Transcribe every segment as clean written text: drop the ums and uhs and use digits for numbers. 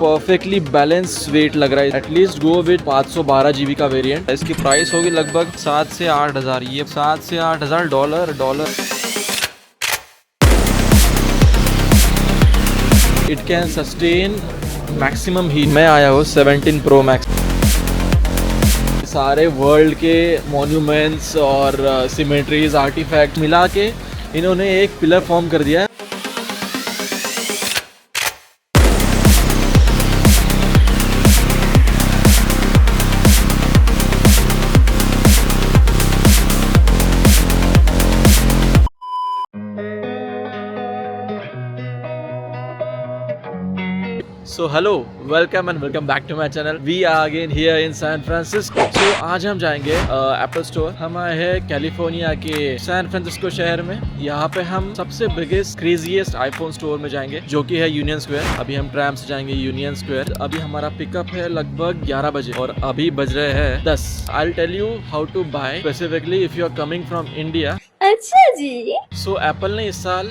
Perfectly balance wait लग रहा है। एटलीस्ट गो विद 512 GB का वेरिएंट। इसकी प्राइस होगी लगभग 7 से 8 हज़ार। ये 7 से 8 हज़ार dollar. It can sustain maximum heat. मैं आया हूँ 17 Pro Max। सारे वर्ल्ड के मॉन्यूमेंट्स और सिमेट्रीज आर्टिफैक्ट मिला के इन्होंने एक पिलर फॉर्म कर दिया है। So hello, welcome and welcome back to my channel. We are again here in San Francisco. So आज हम जाएंगे एप्पल स्टोर। हम आए हैं कैलिफोर्निया के सैन फ्रांसिस्को शहर में। यहाँ पे हम सबसे बिगेस्ट क्रेजीएस्ट आईफोन स्टोर में जाएंगे जो कि है यूनियन स्क्वायर। अभी हम ट्रैम से जाएंगे यूनियन स्क्वायर। अभी हमारा पिकअप है लगभग 11 बजे और अभी बज रहे हैं 10। I'll tell you how to buy specifically if you are coming from India. अच्छा जी। सो एप्पल ने इस साल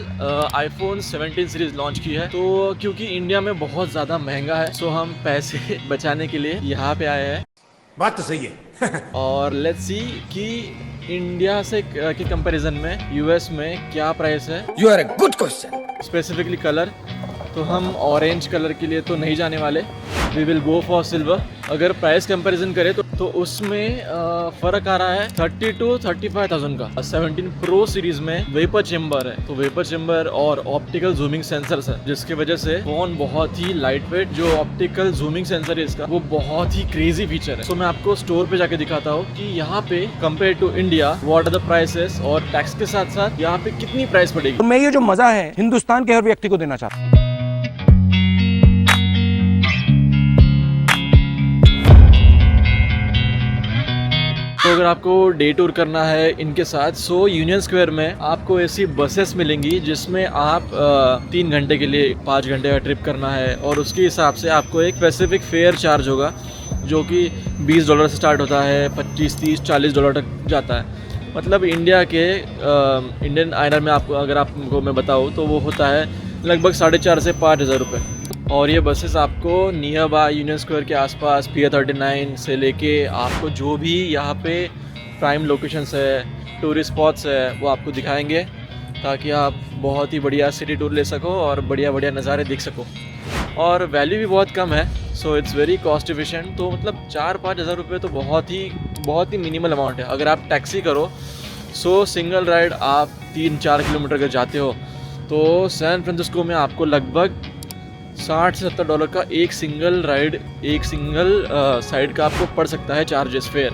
आईफोन 17 सीरीज लॉन्च की है। तो क्योंकि इंडिया में बहुत ज़्यादा महंगा है, सो हम पैसे बचाने के लिए यहाँ पे आए हैं। बात तो सही है। और लेट्स सी कि इंडिया से के कंपैरिजन में यूएस में क्या प्राइस है। You are a good question. Specifically colour, तो हम ऑरेंज कलर के लिए तो नहीं जाने वाले। We will go for silver. अगर प्राइस कंपैरिजन करें तो उसमें फ़र्क आ रहा है 30 to 35,000 का। 17 Pro सीरीज में वेपर चेम्बर है, तो वेपर चेम्बर और ऑप्टिकल जूमिंग सेंसर्स है, जिसकी वजह से फोन बहुत ही लाइट वेट। जो ऑप्टिकल जूमिंग सेंसर है इसका, वो बहुत ही क्रेजी फीचर है। तो मैं आपको स्टोर पे जाके दिखाता हूँ कि यहाँ पे compare to India what are the prices और टैक्स के साथ साथ यहाँ पे कितनी प्राइस पड़ेगी। मैं ये जो मजा है हिंदुस्तान के हर व्यक्ति को देना चाहता हूँ। तो अगर आपको डे टूर करना है इनके साथ, सो यूनियन स्क्वायर में आपको ऐसी बसेस मिलेंगी जिसमें आप 3 घंटे के लिए 5 घंटे का ट्रिप करना है और उसके हिसाब से आपको एक स्पेसिफिक फेयर चार्ज होगा जो कि $20 से स्टार्ट होता है, 25, 30, $40 तक जाता है। मतलब इंडिया के इंडियन आइनर में आपको अगर आपको मैं बताऊँ तो वो होता है लगभग 4,500 से 5,000 रुपये। और ये बसेस आपको नियर बाय यूनियन स्क्वायर के आसपास पियर 39 से लेके आपको जो भी यहाँ पे प्राइम लोकेशंस है, टूरिस्ट स्पॉट्स है, वो आपको दिखाएंगे ताकि आप बहुत ही बढ़िया सिटी टूर ले सको और बढ़िया बढ़िया नज़ारे देख सको। और वैल्यू भी बहुत कम है, so it's very cost efficient. तो मतलब 4-5 हज़ार रुपये तो बहुत ही मिनिमल अमाउंट है। अगर आप टैक्सी करो, सो सिंगल राइड आप 3-4 किलोमीटर अगर जाते हो तो सैन फ्रांसिस्को में आपको लगभग $60 से $70 का एक सिंगल राइड, एक सिंगल साइड का आपको पड़ सकता है चार्जेस फेयर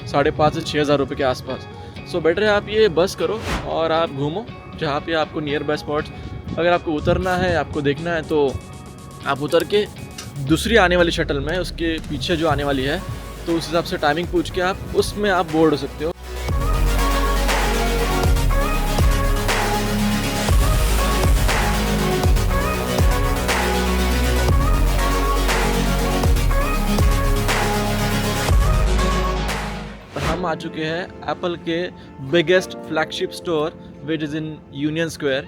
5,500 से 6,000 रुपये के आसपास। सो बेटर है आप ये बस करो और आप घूमो जहाँ पे आपको नियर बाय स्पॉट्स। अगर आपको उतरना है, आपको देखना है, तो आप उतर के दूसरी आने वाली शटल में उसके पीछे जो आने वाली है, तो उस हिसाब से टाइमिंग पूछ के आप उसमें आप बोर्ड हो सकते हो। हम आ चुके हैं एप्पल के biggest flagship store which is in union square.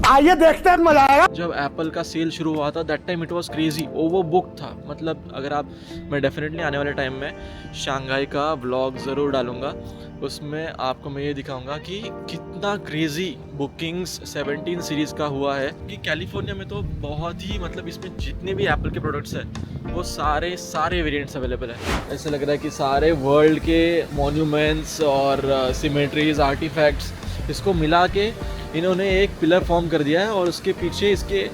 आइए देखते हैं, मजा आएगा। जब एप्पल का सेल शुरू हुआ था that time it was crazy, over book था। मतलब अगर आप, मैं डेफिनेटली आने वाले टाइम में शंघाई का व्लॉग ज़रूर डालूंगा, उसमें आपको मैं ये दिखाऊंगा कि कितना क्रेजी बुकिंग्स 17 सीरीज़ का हुआ है। कि कैलिफोर्निया में तो बहुत ही, मतलब इसमें जितने भी एप्पल के प्रोडक्ट्स हैं वो सारे वेरिएंट्स अवेलेबल है। ऐसा लग रहा है कि सारे वर्ल्ड के मॉन्यूमेंट्स और सिमेट्रीज आर्टिफैक्ट्स इसको मिला के इन्होंने एक पिलर फॉर्म कर दिया है और उसके पीछे इसके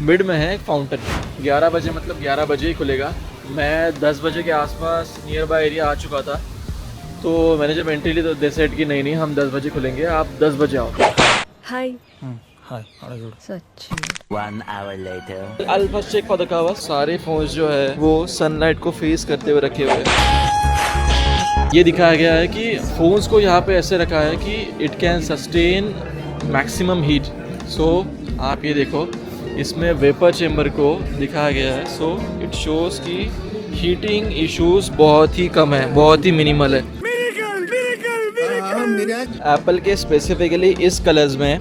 मिड में है फाउंटेन। 11 बजे, मतलब 11 बजे ही खुलेगा। मैं 10 बजे के आसपास नियर बाय एरिया आ चुका था, तो मैंने जब एंट्री ली तो दे सेड कि नहीं हम 10 बजे खुलेंगे, आप 10 बजे आओ। हाय। हाय, सच। 1 hour later. I'll first check for the cover। सारे फोन्स जो है वो सनलाइट को फेस करते हुए रखे हुए हैं। ये दिखाया गया है कि फोन्स को यहाँ पे ऐसे रखा है कि it can sustain maximum heat. So आप ये देखो, इसमें वेपर चेम्बर को दिखाया गया है। सो इट शोज कि हीटिंग इश्यूज बहुत ही कम है, बहुत ही मिनिमल है। एप्पल के स्पेसिफिकली इस कलर्स में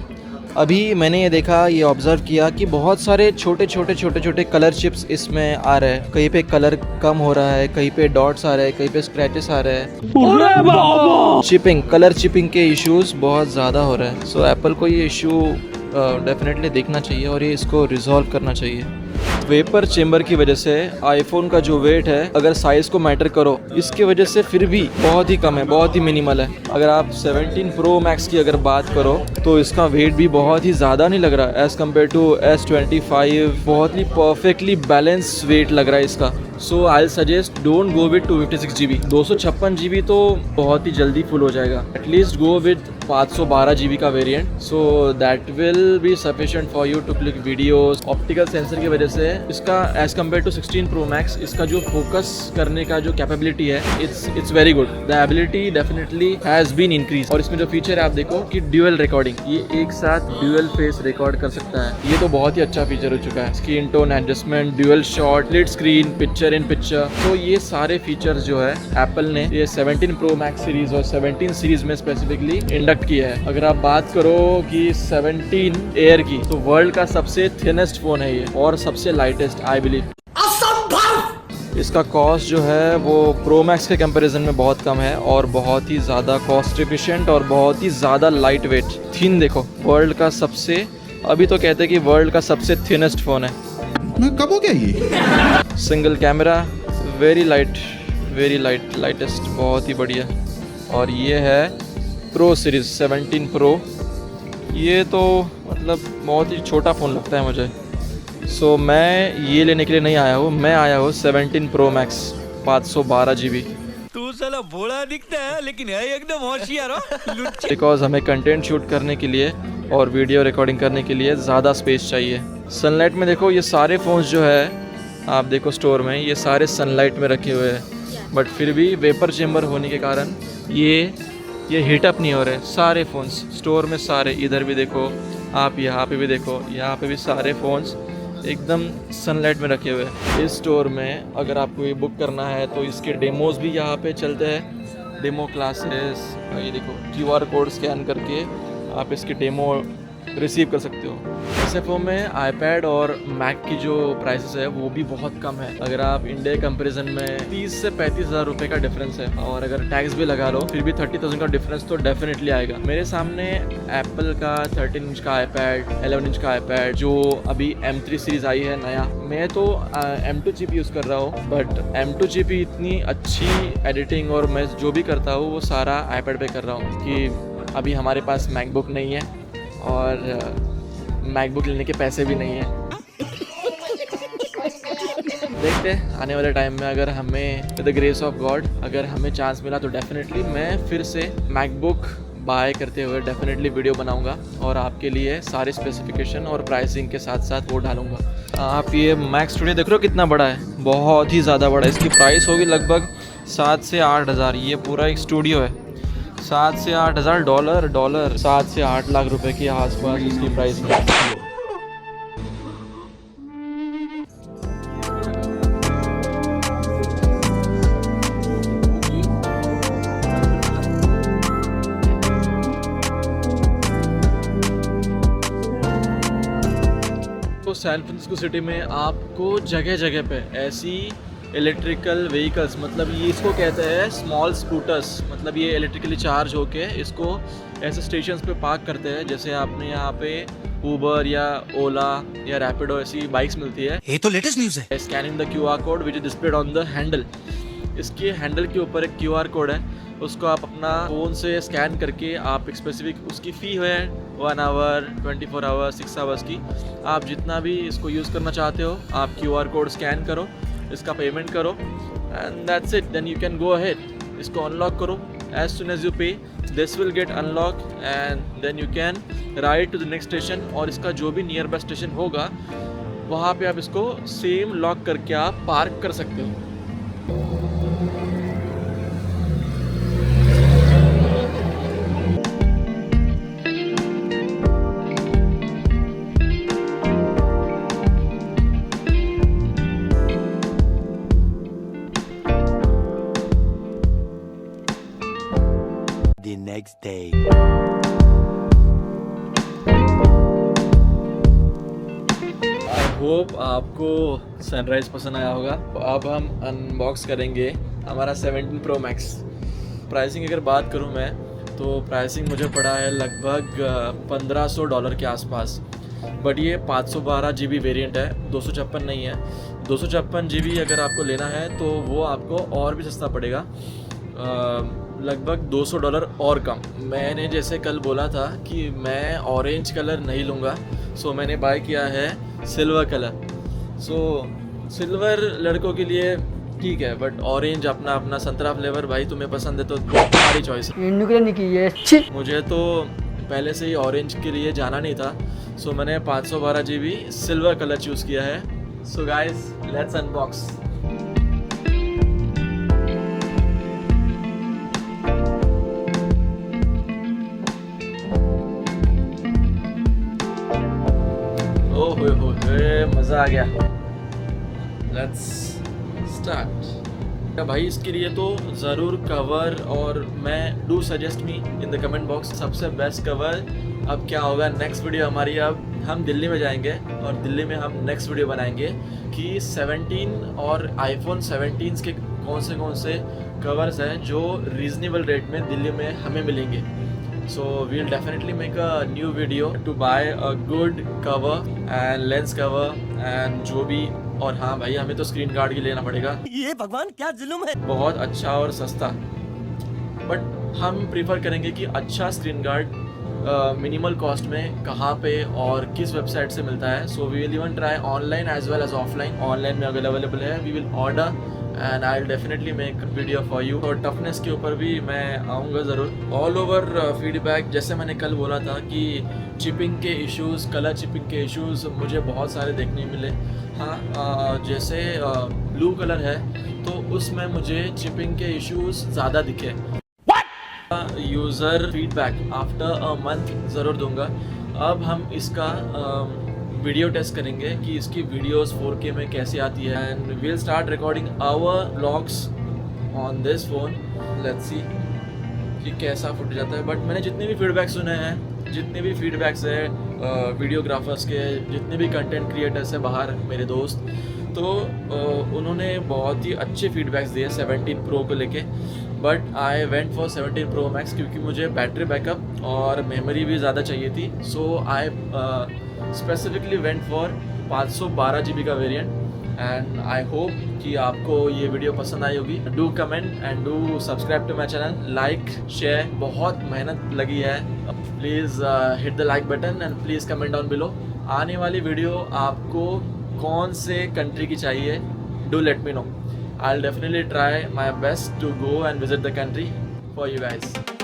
अभी मैंने ये देखा, ये ऑब्जर्व किया कि बहुत सारे छोटे छोटे कलर चिप्स इसमें आ रहे हैं। कहीं पे कलर कम हो रहा है, कहीं पे डॉट्स आ रहे हैं, कहीं पे स्क्रैचेस आ रहे हैं। चिपिंग, कलर चिपिंग के इश्यूज बहुत ज़्यादा हो रहे हैं। सो एप्पल को ये इशू डेफिनेटली देखना चाहिए और ये इसको रिजॉल्व करना चाहिए। वेपर चेम्बर की वजह से आईफोन का जो वेट है, अगर साइज़ को मैटर करो, इसके वजह से फिर भी बहुत ही कम है, बहुत ही मिनिमल है। अगर आप 17 प्रो मैक्स की अगर बात करो तो इसका वेट भी बहुत ही ज़्यादा नहीं लग रहा एज़ कम्पेयर टू S25। बहुत ही परफेक्टली बैलेंस वेट लग रहा है इसका। So I suggest don't go with 256 GB। 256 GB तो बहुत ही जल्दी फुल हो जाएगा। एटलीस्ट गो विद 512 GB का variant, so that will be sufficient for you to click videos. Optical sensor की वजह से इसका as compare to 16 pro max, इसका जो फोकस करने का जो कैपेबिलिटी है, it's very good. The ability definitely has been increase. और इसमें जो फीचर है आप देखो कि ड्यूअल रिकॉर्डिंग, ये एक साथ ड्यूअल फेस रिकॉर्ड कर सकता है। ये तो बहुत ही अच्छा फीचर हो चुका है। Screen tone adjustment, dual shot, split screen, picture in picture. तो ये सारे फीचर्स जो है एप्पल ने ये 17 प्रो मैक्स सीरीज और 17 सीरीज में स्पेसिफिकली इंडक्ट किया है। अगर आप बात करो कि 17 एयर की, तो वर्ल्ड का सबसे थिनेस्ट फोन है ये और सबसे लाइटेस्ट, आई बिलीव। इसका कॉस्ट जो है वो प्रो मैक्स के कंपैरिजन में बहुत कम है और बहुत ही ज़्यादा कॉस्ट एफिशिएंट और बहुत ही ज़्यादा लाइट वेट। थिन देखो, वर्ल्ड का सबसे, अभी तो कहते हैं कि वर्ल्ड का सबसे थिनेस्ट फ़ोन है। मैं कब हो गया ये? सिंगल कैमरा, वेरी लाइटेस्ट, बहुत ही बढ़िया। और ये है प्रो सीरीज़ 17 प्रो। ये तो मतलब बहुत ही छोटा फ़ोन लगता है मुझे। सो मैं ये लेने के लिए नहीं आया हूँ, मैं आया हूँ 17 प्रो मैक्स 512 GB। तू साला भोला दिखता है लेकिन है एकदम होशियार हो। बिकॉज हमें कंटेंट शूट करने के लिए और वीडियो रिकॉर्डिंग करने के लिए ज़्यादा स्पेस चाहिए। सनलाइट में देखो, ये सारे फ़ोन्स जो है आप देखो स्टोर में, ये सारे सनलाइट में रखे हुए हैं, बट फिर भी वेपर चेम्बर होने के कारण ये हीटअप नहीं हो रहे सारे फ़ोन्स स्टोर में। सारे इधर भी देखो आप, यहाँ पे भी देखो, यहाँ पे भी सारे फ़ोन्स एकदम सनलाइट में रखे हुए हैं। इस स्टोर में अगर आपको ये बुक करना है तो इसके डेमोज़ भी यहाँ पे चलते हैं, डेमो क्लासेस। ये देखो QR कोड स्कैन करके आप इसके डेमो रिसीव कर सकते हो। SFO में iPad और Mac की जो प्राइसेस है वो भी बहुत कम है। अगर आप इंडिया कंपैरिजन में 30 से 35 हज़ार रुपये का डिफरेंस है और अगर टैक्स भी लगा लो फिर भी 30,000 का डिफरेंस तो डेफिनेटली आएगा। मेरे सामने एप्पल का 13 इंच का iPad, 11 इंच का iPad जो अभी M3 सीरीज़ आई है नया, मैं तो M2 चिप यूज़ कर रहा हूँ, बट M2 चिप इतनी अच्छी एडिटिंग और मैं जो भी करता हूँ वो सारा iPad पे कर रहा हूँ कि अभी हमारे पास मैकबुक नहीं है और मैकबुक लेने के पैसे भी नहीं हैं। देखते हैं आने वाले टाइम में अगर हमें with the grace of God अगर हमें चांस मिला तो डेफिनेटली मैं फिर से मैकबुक बाय करते हुए डेफिनेटली वीडियो बनाऊंगा और आपके लिए सारे स्पेसिफिकेशन और प्राइसिंग के साथ साथ वो डालूंगा। आप ये मैक स्टूडियो देख रहे हो कितना बड़ा है, बहुत ही ज़्यादा बड़ा है। इसकी प्राइस होगी लगभग 7 से 8 हज़ार। ये पूरा एक स्टूडियो है। 7 से 8 हज़ार डॉलर 7 से 8 लाख रुपए के आसपास इसकी प्राइस है। तो सैन फ्रांसिस्को सिटी में आपको जगह जगह पे ऐसी इलेक्ट्रिकल व्हीकल्स, मतलब ये इसको कहते हैं स्मॉल स्कूटर्स, मतलब ये इलेक्ट्रिकली चार्ज होके इसको ऐसे स्टेशंस पे पार्क करते हैं। जैसे आपने यहाँ पे ऊबर या ओला या रैपिडो ऐसी बाइक्स मिलती है। ये तो लेटेस्ट न्यूज़ है। Scanning the QR code which is displayed on the handle. इसके हैंडल के ऊपर एक QR कोड है, उसको आप अपना फ़ोन से स्कैन करके आप एक स्पेसिफिक उसकी फ़ी है 1 आवर, 24 आवर्स, 6 आवर्स की, आप जितना भी इसको यूज़ करना चाहते हो आप QR कोड स्कैन करो, इसका पेमेंट करो and that's it. Then you can go ahead, इसको अनलॉक करो। As soon as you pay this will get unlock and then you can ride to the next station. और इसका जो भी near by station होगा वहाँ पे आप इसको सेम लॉक करके आप पार्क कर सकते हो। The next day. होप आपको सनराइज़ पसंद आया होगा। अब हम अनबॉक्स करेंगे हमारा 17 Pro Max। प्राइसिंग अगर बात करूं मैं तो प्राइसिंग मुझे पड़ा है लगभग $1500 के आसपास। बट ये 512 GB वेरिएंट है, 256 नहीं है। 256 GB अगर आपको लेना है तो वो आपको और भी सस्ता पड़ेगा, लगभग $200 और कम। मैंने जैसे कल बोला था कि मैं ऑरेंज कलर नहीं लूँगा, सो मैंने बाय किया है सिल्वर कलर। सो सिल्वर लड़कों के लिए ठीक है, बट ऑरेंज अपना अपना संतरा फ्लेवर भाई तुम्हें पसंद है तो तुम्हारी चॉइस है। मुझे तो पहले से ही ऑरेंज के लिए जाना नहीं था, सो मैंने 512 GB सिल्वर कलर चूज़ किया है। So guys let's unbox. ओह हो मज़ा आ गया। Let's start. भाई इसके लिए तो ज़रूर कवर, और मैं do suggest me in the comment box सबसे बेस्ट कवर। अब क्या होगा नेक्स्ट वीडियो हमारी, अब हम दिल्ली में जाएंगे और दिल्ली में हम नेक्स्ट वीडियो बनाएंगे कि 17 और iPhone 17 के कौन से कवर्स हैं जो रीज़नेबल रेट में दिल्ली में हमें मिलेंगे। So we'll definitely make a new video to buy a good cover and lens cover and जो भी। और हाँ भाई हमें तो स्क्रीन गार्ड ही लेना पड़ेगा। ये भगवान क्या जुल्म है। बहुत अच्छा और सस्ता, बट हम प्रीफर करेंगे कि अच्छा स्क्रीन गार्ड मिनिमल कॉस्ट में कहाँ पे और किस वेबसाइट से मिलता है। So we will even try online as well as offline. Online में अवेलेबल है, we will order and I will definitely make video for you. और टफनेस के ऊपर भी मैं आऊँगा ज़रूर। ऑल ओवर फीडबैक, जैसे मैंने कल बोला था कि चिपिंग के इश्यूज़, कलर चिपिंग के इश्यूज़ मुझे बहुत सारे देखने मिले। हाँ जैसे ब्लू कलर है तो उसमें मुझे चिपिंग के इश्यूज़ ज़्यादा दिखे। User feedback after a month ज़रूर दूंगा। अब हम इसका वीडियो टेस्ट करेंगे कि इसकी वीडियोस 4K में कैसे आती है and we'll start recording our vlogs on this phone. Let's see कि कैसा फुट जाता है। बट मैंने जितने भी फीडबैक सुने हैं, जितने भी फीडबैक्स है वीडियोग्राफर्स के, जितने भी कंटेंट क्रिएटर्स हैं बाहर मेरे दोस्त, तो उन्होंने बहुत ही अच्छे फीडबैक्स दिए 17 Pro को लेके। But I went for 17 Pro Max क्योंकि मुझे बैटरी बैकअप और मेमोरी भी ज़्यादा चाहिए थी। So I specifically went for 512 GB का वेरिएंट एंड आई होप कि आपको ये वीडियो पसंद आई होगी। Do comment and do subscribe to my channel, like share, बहुत मेहनत लगी है। Please hit the like button and please comment down below. आने वाली वीडियो आपको कौन से कंट्री की चाहिए, do let me know. I'll definitely try my best to go and visit the country for you guys.